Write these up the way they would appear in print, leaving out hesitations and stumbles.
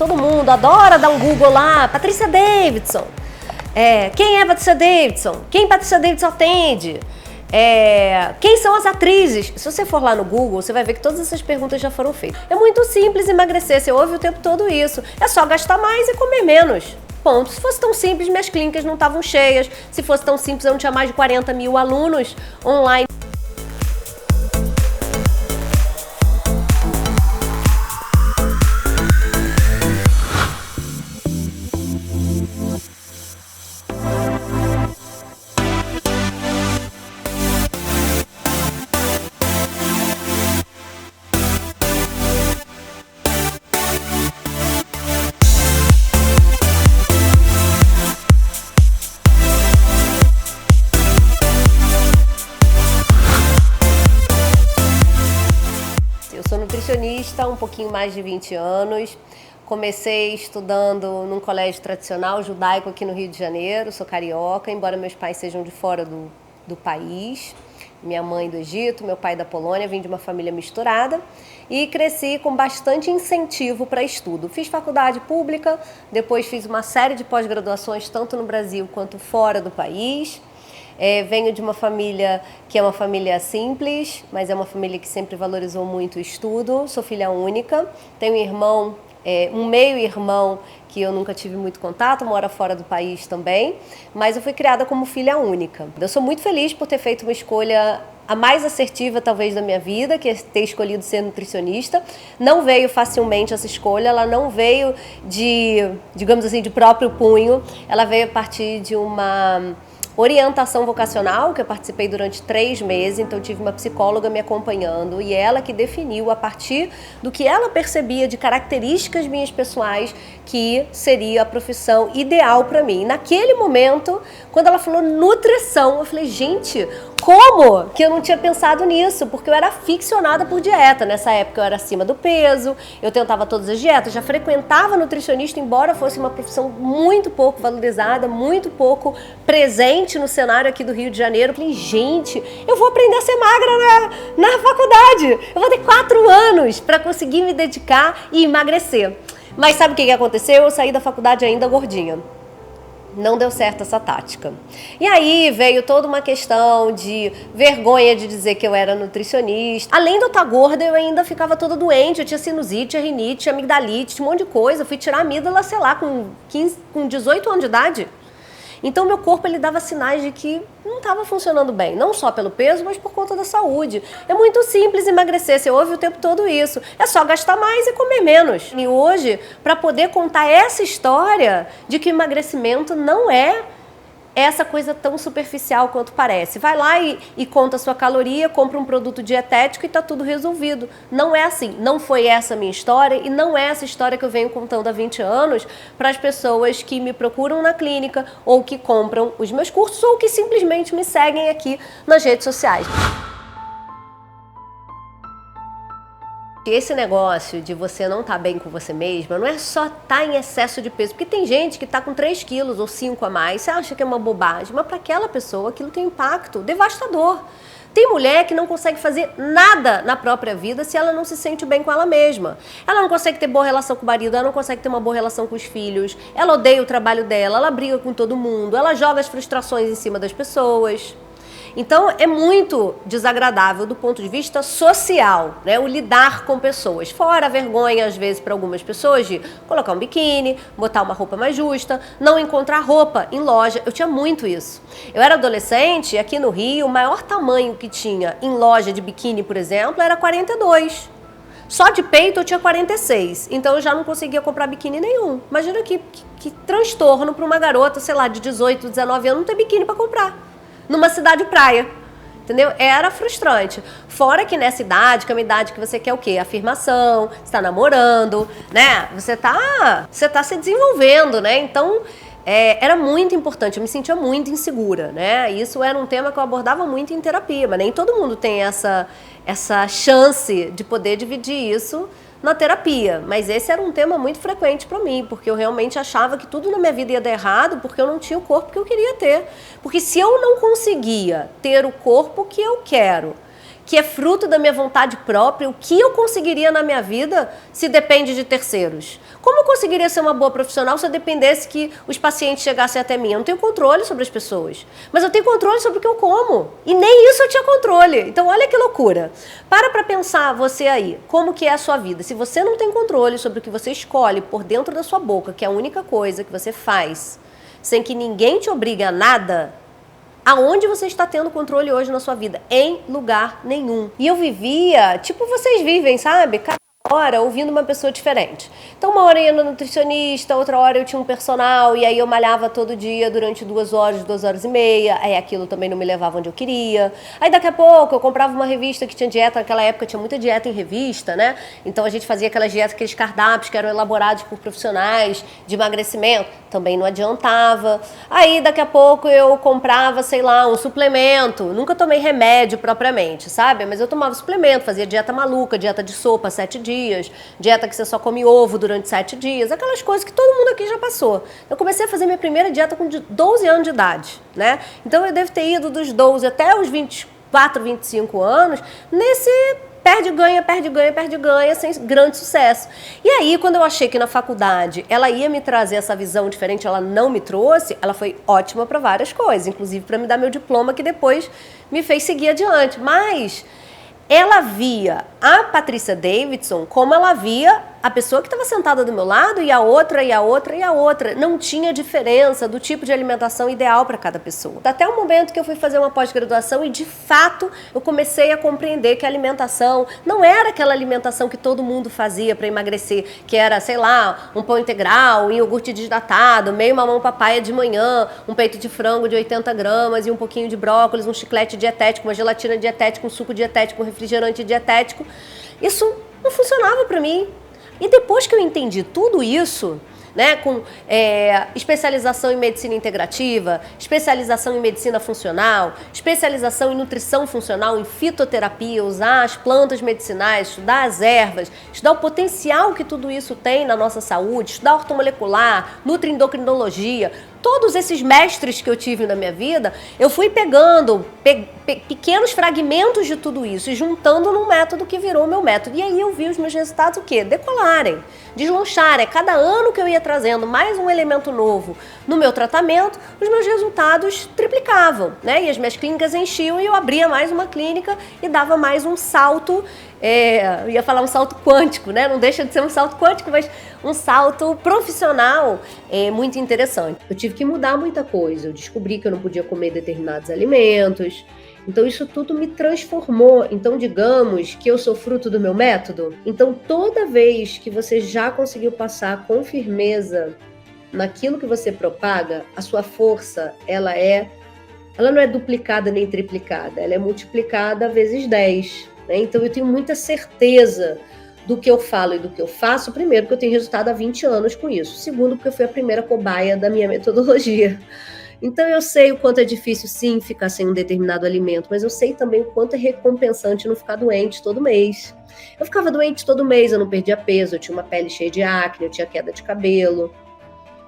todo mundo adora dar um Google lá, Patrícia Davidson. Quem é Patrícia Davidson? Quem Patrícia Davidson atende? Quem são as atrizes? Se você for lá no Google, você vai ver que todas essas perguntas já foram feitas. É muito simples emagrecer, você ouve o tempo todo isso. É só gastar mais e comer menos. Ponto. Se fosse tão simples, minhas clínicas não estavam cheias. Se fosse tão simples, eu não tinha mais de 40 mil alunos online. Eu sou nutricionista há um pouquinho mais de 20 anos. Comecei estudando num colégio tradicional judaico aqui no Rio de Janeiro. Sou carioca, embora meus pais sejam de fora do país. Minha mãe do Egito, meu pai da Polônia, vim de uma família misturada e cresci com bastante incentivo para estudo. Fiz faculdade pública, depois fiz uma série de pós-graduações tanto no Brasil quanto fora do país. Venho de uma família que é uma família simples, mas é uma família que sempre valorizou muito o estudo. Sou filha única, tenho um irmão, um meio-irmão que eu nunca tive muito contato, mora fora do país também, mas eu fui criada como filha única. Eu sou muito feliz por ter feito uma escolha a mais assertiva talvez da minha vida, que é ter escolhido ser nutricionista. Não veio facilmente essa escolha, ela não veio digamos assim, de próprio punho, ela veio a partir de uma orientação vocacional, que eu participei durante 3 meses, então eu tive uma psicóloga me acompanhando e ela que definiu a partir do que ela percebia de características minhas pessoais que seria a profissão ideal para mim. Naquele momento, quando ela falou nutrição, eu falei, gente, como que eu não tinha pensado nisso? Porque eu era aficionada por dieta. Nessa época eu era acima do peso, eu tentava todas as dietas, já frequentava nutricionista, embora fosse uma profissão muito pouco valorizada, muito pouco presente no cenário aqui do Rio de Janeiro. Eu falei, gente, eu vou aprender a ser magra na faculdade. Eu vou ter 4 anos para conseguir me dedicar e emagrecer. Mas sabe o que aconteceu? Eu saí da faculdade ainda gordinha. Não deu certo essa tática. E aí veio toda uma questão de vergonha de dizer que eu era nutricionista. Além de eu estar gorda, eu ainda ficava toda doente. Eu tinha sinusite, rinite, amigdalite, um monte de coisa. Eu fui tirar a amígdala, sei lá, com 18 anos de idade. Então meu corpo ele dava sinais de que não estava funcionando bem, não só pelo peso, mas por conta da saúde. É muito simples emagrecer, você ouve o tempo todo isso. É só gastar mais e comer menos. E hoje, para poder contar essa história de que emagrecimento não é essa coisa tão superficial quanto parece. Vai lá e conta a sua caloria, compra um produto dietético e tá tudo resolvido. Não é assim. Não foi essa a minha história e não é essa história que eu venho contando há 20 anos para as pessoas que me procuram na clínica ou que compram os meus cursos ou que simplesmente me seguem aqui nas redes sociais. Esse negócio de você não estar bem com você mesma não é só estar em excesso de peso, porque tem gente que está com 3 quilos ou 5 a mais, você acha que é uma bobagem, mas para aquela pessoa aquilo tem um impacto devastador. Tem mulher que não consegue fazer nada na própria vida se ela não se sente bem com ela mesma. Ela não consegue ter boa relação com o marido, ela não consegue ter uma boa relação com os filhos, ela odeia o trabalho dela, ela briga com todo mundo, ela joga as frustrações em cima das pessoas. Então, é muito desagradável do ponto de vista social, né? O lidar com pessoas. Fora a vergonha, às vezes, para algumas pessoas de colocar um biquíni, botar uma roupa mais justa, não encontrar roupa em loja. Eu tinha muito isso. Eu era adolescente e aqui no Rio, o maior tamanho que tinha em loja de biquíni, por exemplo, era 42. Só de peito eu tinha 46, então eu já não conseguia comprar biquíni nenhum. Imagina que transtorno para uma garota, sei lá, de 18, 19 anos, não ter biquíni para comprar. Numa cidade praia, entendeu? Era frustrante. Fora que nessa idade, que é uma idade que você quer o quê? Afirmação, você tá namorando, né? Você tá se desenvolvendo, né? Então, era muito importante, eu me sentia muito insegura, né? Isso era um tema que eu abordava muito em terapia, mas nem todo mundo tem essa chance de poder dividir isso na terapia, mas esse era um tema muito frequente para mim, porque eu realmente achava que tudo na minha vida ia dar errado porque eu não tinha o corpo que eu queria ter. Porque se eu não conseguia ter o corpo que eu quero, que é fruto da minha vontade própria, o que eu conseguiria na minha vida se depende de terceiros? Como eu conseguiria ser uma boa profissional se eu dependesse que os pacientes chegassem até mim? Eu não tenho controle sobre as pessoas, mas eu tenho controle sobre o que eu como. E nem isso eu tinha controle. Então, olha que loucura. Para pensar você aí, como que é a sua vida. Se você não tem controle sobre o que você escolhe por dentro da sua boca, que é a única coisa que você faz, sem que ninguém te obrigue a nada, aonde você está tendo controle hoje na sua vida? Em lugar nenhum. E eu vivia, tipo vocês vivem, sabe? Cada hora ouvindo uma pessoa diferente. Então, uma hora eu ia no nutricionista, outra hora eu tinha um personal, e aí eu malhava todo dia durante 2 horas, 2 horas e meia, aí aquilo também não me levava onde eu queria. Aí daqui a pouco eu comprava uma revista que tinha dieta, naquela época tinha muita dieta em revista, né? Então a gente fazia aquelas dietas, aqueles cardápios que eram elaborados por profissionais de emagrecimento, também não adiantava. Aí daqui a pouco eu comprava, sei lá, um suplemento, nunca tomei remédio propriamente, sabe? Mas eu tomava suplemento, fazia dieta maluca, dieta de sopa 7 dias, dieta que você só come ovo durante 7 dias, aquelas coisas que todo mundo aqui já passou. Eu comecei a fazer minha primeira dieta com 12 anos de idade, né? Então eu devo ter ido dos 12 até os 24, 25 anos nesse perde, ganha, perde, ganha, perde, ganha, sem grande sucesso. E aí, quando eu achei que na faculdade ela ia me trazer essa visão diferente, ela não me trouxe, ela foi ótima para várias coisas, inclusive para me dar meu diploma, que depois me fez seguir adiante. Mas ela via a Patrícia Davidson como ela via a pessoa que estava sentada do meu lado e a outra, e a outra, e a outra. Não tinha diferença do tipo de alimentação ideal para cada pessoa. Até o momento que eu fui fazer uma pós-graduação e, de fato, eu comecei a compreender que a alimentação não era aquela alimentação que todo mundo fazia para emagrecer, que era, sei lá, um pão integral, um iogurte desidratado, meio mamão papaya de manhã, um peito de frango de 80 gramas e um pouquinho de brócolis, um chiclete dietético, uma gelatina dietética, um suco dietético, um refrigerante dietético. Isso não funcionava para mim. E depois que eu entendi tudo isso, né, com especialização em medicina integrativa, especialização em medicina funcional, especialização em nutrição funcional, em fitoterapia, usar as plantas medicinais, estudar as ervas, estudar o potencial que tudo isso tem na nossa saúde, estudar ortomolecular, nutriendocrinologia, todos esses mestres que eu tive na minha vida, eu fui pegando pequenos fragmentos de tudo isso e juntando num método que virou o meu método. E aí eu vi os meus resultados o quê? Decolarem, deslancharem. Cada ano que eu ia trazendo mais um elemento novo no meu tratamento, os meus resultados triplicavam, né? E as minhas clínicas enchiam e eu abria mais uma clínica e dava mais um salto. Eu ia falar um salto quântico, né? Não deixa de ser um salto quântico, mas um salto profissional muito interessante. Eu tive que mudar muita coisa. Eu descobri que eu não podia comer determinados alimentos. Então isso tudo me transformou. Então digamos que eu sou fruto do meu método. Então toda vez que você já conseguiu passar com firmeza naquilo que você propaga, a sua força, ela não é duplicada nem triplicada, ela é multiplicada vezes 10. Então eu tenho muita certeza do que eu falo e do que eu faço. Primeiro, porque eu tenho resultado há 20 anos com isso. Segundo, porque eu fui a primeira cobaia da minha metodologia. Então eu sei o quanto é difícil, sim, ficar sem um determinado alimento, mas eu sei também o quanto é recompensante não ficar doente todo mês. Eu ficava doente todo mês, eu não perdia peso, eu tinha uma pele cheia de acne, eu tinha queda de cabelo.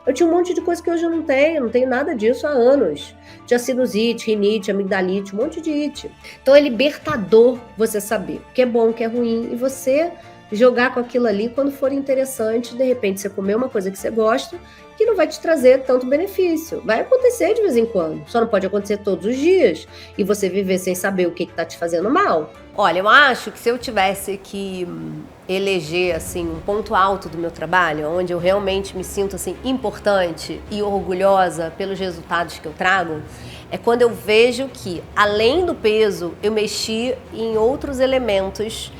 Eu tinha um monte de coisa que hoje eu não tenho nada disso há anos. Tinha sinusite, rinite, amigdalite, um monte de ite. Então é libertador você saber o que é bom, o que é ruim, e você jogar com aquilo ali quando for interessante. De repente você comer uma coisa que você gosta, que não vai te trazer tanto benefício. Vai acontecer de vez em quando, só não pode acontecer todos os dias, e você viver sem saber o que está te fazendo mal. Olha, eu acho que se eu tivesse que eleger assim um ponto alto do meu trabalho, onde eu realmente me sinto assim importante e orgulhosa pelos resultados que eu trago, é quando eu vejo que, além do peso, eu mexi em outros elementos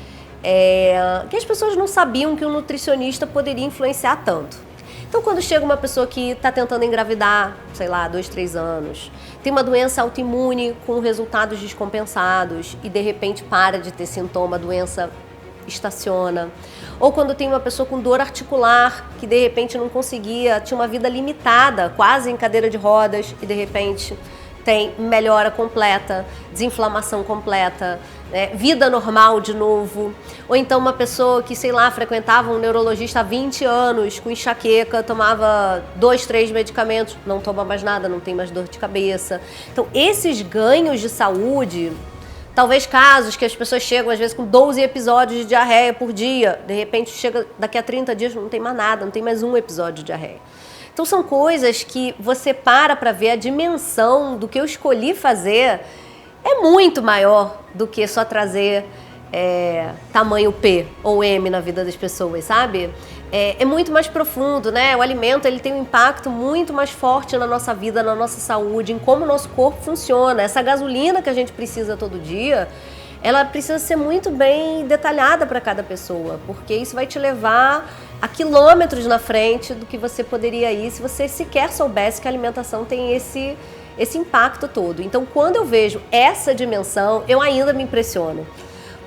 que as pessoas não sabiam que o nutricionista poderia influenciar tanto. Então, quando chega uma pessoa que está tentando engravidar, sei lá, 2, 3 anos, tem uma doença autoimune com resultados descompensados e de repente para de ter sintoma, a doença estaciona. Ou quando tem uma pessoa com dor articular que de repente não conseguia, tinha uma vida limitada, quase em cadeira de rodas, e de repente tem melhora completa, desinflamação completa, né? Vida normal de novo. Ou então uma pessoa que, sei lá, frequentava um neurologista há 20 anos com enxaqueca, tomava 2, 3 medicamentos, não toma mais nada, não tem mais dor de cabeça. Então esses ganhos de saúde Talvez casos que as pessoas chegam às vezes com 12 episódios de diarreia por dia, de repente chega daqui a 30 dias não tem mais nada, não tem mais um episódio de diarreia. Então são coisas que você para ver a dimensão do que eu escolhi fazer é muito maior do que só trazer tamanho P ou M na vida das pessoas, sabe? É muito mais profundo, né? O alimento ele tem um impacto muito mais forte na nossa vida, na nossa saúde, em como o nosso corpo funciona. Essa gasolina que a gente precisa todo dia, ela precisa ser muito bem detalhada para cada pessoa, porque isso vai te levar a quilômetros na frente do que você poderia ir se você sequer soubesse que a alimentação tem esse impacto todo. Então, quando eu vejo essa dimensão, eu ainda me impressiono.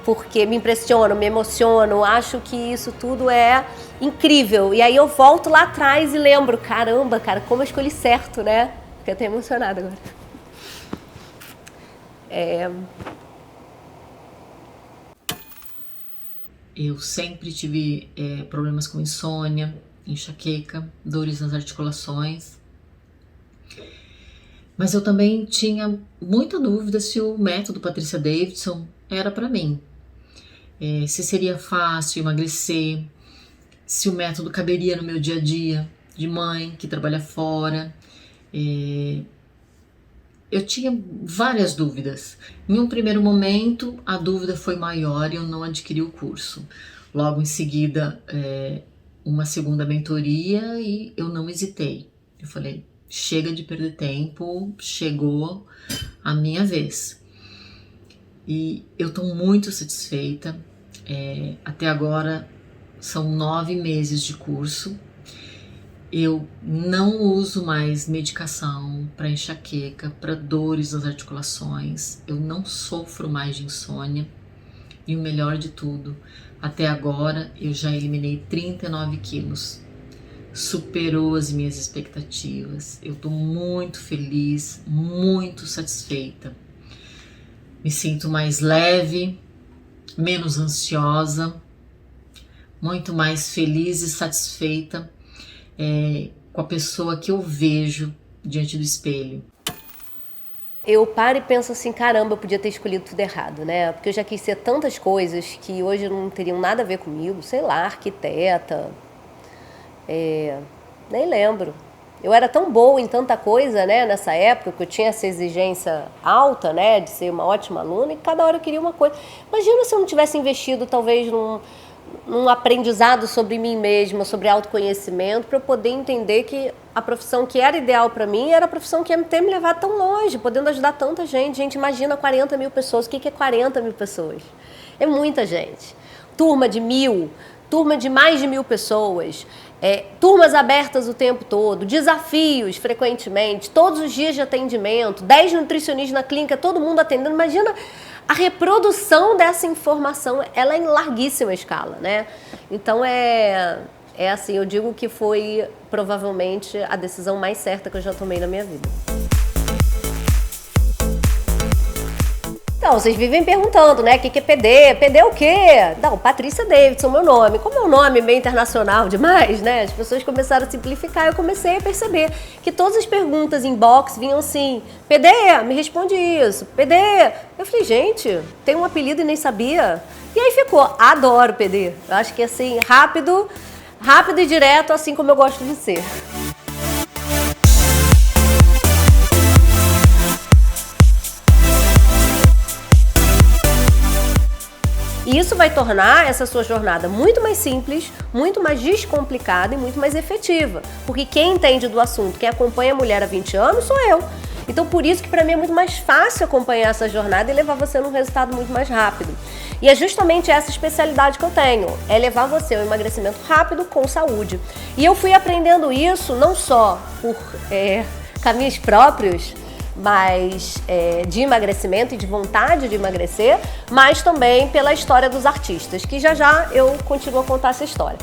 Porque me impressiono, me emociono, acho que isso tudo é incrível. E aí eu volto lá atrás e lembro, caramba, cara, como eu escolhi certo, né? Fiquei até emocionada agora. Eu sempre tive problemas com insônia, enxaqueca, dores nas articulações. Mas eu também tinha muita dúvida se o método Patrícia Davidson era para mim. Se seria fácil emagrecer, se o método caberia no meu dia a dia de mãe que trabalha fora. Eu tinha várias dúvidas. Em um primeiro momento, a dúvida foi maior e eu não adquiri o curso. Logo em seguida, uma segunda mentoria e eu não hesitei. Eu falei, chega de perder tempo, chegou a minha vez. E eu estou muito satisfeita. Até agora são 9 meses de curso. Eu não uso mais medicação para enxaqueca, para dores nas articulações. Eu não sofro mais de insônia. E o melhor de tudo, até agora eu já eliminei 39 quilos. Superou as minhas expectativas. Eu estou muito feliz, muito satisfeita. Me sinto mais leve, menos ansiosa, muito mais feliz e satisfeita com a pessoa que eu vejo diante do espelho. Eu paro e penso assim, caramba, eu podia ter escolhido tudo errado, né? Porque eu já quis ser tantas coisas que hoje não teriam nada a ver comigo, sei lá, arquiteta, nem lembro. Eu era tão boa em tanta coisa, né, nessa época, que eu tinha essa exigência alta, né, de ser uma ótima aluna, e cada hora eu queria uma coisa. Imagina se eu não tivesse investido, talvez, num aprendizado sobre mim mesma, sobre autoconhecimento, para eu poder entender que a profissão que era ideal para mim era a profissão que ia ter me levado tão longe, podendo ajudar tanta gente. Gente, imagina 40 mil pessoas. O que é 40 mil pessoas? É muita gente. Turma de 1.000, turma de mais de 1.000 pessoas, turmas abertas o tempo todo, desafios frequentemente, todos os dias de atendimento, 10 nutricionistas na clínica, todo mundo atendendo. Imagina a reprodução dessa informação, ela é em larguíssima escala, né? Então assim, eu digo que foi provavelmente a decisão mais certa que eu já tomei na minha vida. Então, vocês vivem perguntando, né? O que é PD? PD é o quê? Não, Patrícia Davidson, meu nome. Como é um nome meio internacional demais, né? As pessoas começaram a simplificar e eu comecei a perceber que todas as perguntas em box vinham assim, PD, me responde isso, PD. Eu falei, gente, tem um apelido e nem sabia. E aí ficou, adoro PD. Eu acho que assim, rápido e direto, assim como eu gosto de ser. E isso vai tornar essa sua jornada muito mais simples, muito mais descomplicada e muito mais efetiva. Porque quem entende do assunto, quem acompanha a mulher há 20 anos, sou eu. Então, por isso que para mim é muito mais fácil acompanhar essa jornada e levar você num resultado muito mais rápido. E é justamente essa especialidade que eu tenho, é levar você ao emagrecimento rápido com saúde. E eu fui aprendendo isso não só por caminhos próprios, mas de emagrecimento e de vontade de emagrecer, mas também pela história dos artistas, que já já eu continuo a contar essa história.